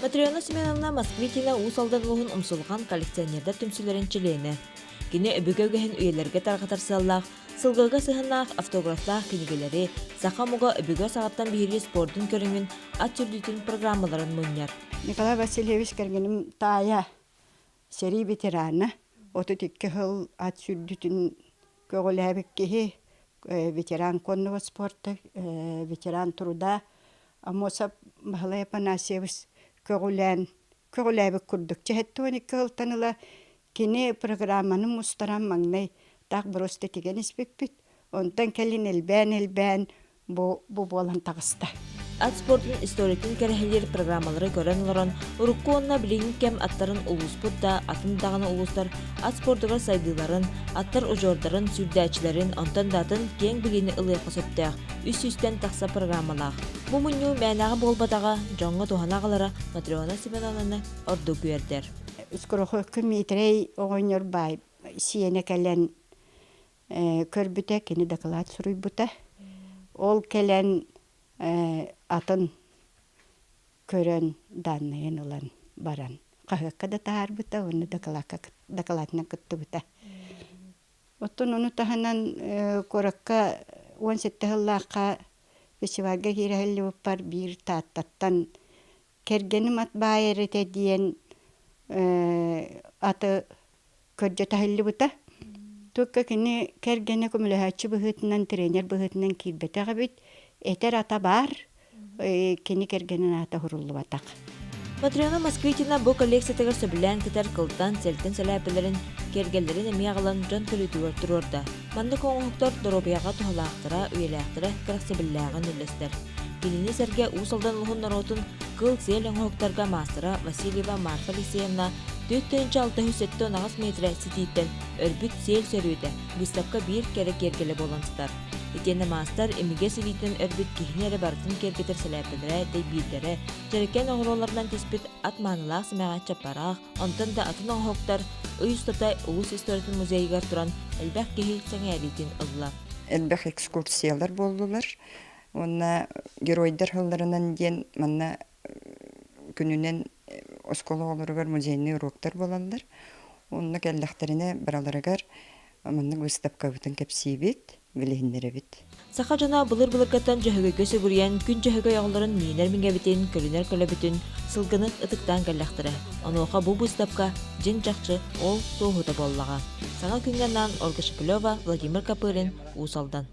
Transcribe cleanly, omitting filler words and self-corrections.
Матрёна Семеновна Москвитина усалдан луһун умсулган коллекционердар түмсүлөрүн чилээне. Кини өбүгөгөһүн үйелерге таргатарсаллаах, сылгыга сыһынаах автографтаах кинигелери, сахамуга өбүгө сагаттан биһири спордун көрүңүн ат сүрдүтүн программаларын муньяр. Николай Васильевич кергеним тая сери ветераны. Отутикке хыл ат сүрдүтүн көгөләбик кихи ветеран конного спорта, ветеран труда. Амосап Махалай Панасьевич көгөләбик курдук. Чехеттуаникке хылтаныла кини программаны мустарам маңнай так просто тиген испекпит. Онтан келин элбән бу болан тагыста. Ат спортун историтин кәрәһелер программалары көрән олорон, урукку онна билигин кем аттарын улуспутта, атын дағаны улустар, ат спортуга сайдыларын, аттар ужордарын, сүрдәчилерин, онтан датын кең билини ылыйқы сөптәк, үс-үстен тақса программалақ. Бу мунью мәнағы болбатаға, жоңға туханағалары Матрёна Семеновнаны орду күйердер. Скорохо күмитрей оғыныр бай, сиене кәлен көрбіте, кені дақылат сұруйбыта. Ол кәлен атын көрөн данныйын олан баран. Қағыққа да тағар бұта, оны дақалатына күтті бұта. Оттон оны таханан коракка 17 ғыллаққа фестивальга кирәһелли бар бир таттан кергеним ат байырыте диен аты көржө тахылли бұта. Түкка кини кергене көмөлөһәчи быһытынан тренер быһытынан кирбетеге бит этер ата бар кини кергенен ата хуруллу батак. Матрёна Москвитина бу коллекциятыгар сөбүлән китер кылтан селтен сәләпелерин кергеллерин эмиягылан жон төлүтүгөр турурда. Манды коңуктар доробияга тухалаактыра, үйелээктыра кыраксыбыллааган үлестер. Кинини серге усалдан лухун наротун кыл сел оңоктарга мастера Васильева Марфа Алексеевна 4-6 метре сититтен өрбүт сел сөрүүтэ выставка бир кере кергеле боланстар. Итені мастер эмиге силитен өрбүт кихнере бартын кергетер сәләпелере, дейбилдері, жерекен оңролардан теспит ат манылақ сымаға чапарақ, онтан да атын оңоктар ұйыстатай Улус историтын музейгар туран әлбәқ кехил сәңәритин ылла. Әлбәқ экскурсиялар болдылар. Онна геройдар хылларынан ден манна күнүнен оскола оларыгар музейный уроктар болалар. Онна кәлләхтеріне бараларыгар манна выставка бүтін кәпсейбет, билихиннері бит. Саха жана былыр-былыркаттан жөһөгө көсө бурьян күн жөһөгө яғыларын миенер миңебитин, көлінер көлөбүтүн, сылгынық ытыктан кәлләхтере. Онуоха бу выставка жин жакчы ол тоғута боллага. Саңа күнгеннан Ольга Шепелева, Владимир Капырин, Усалдан.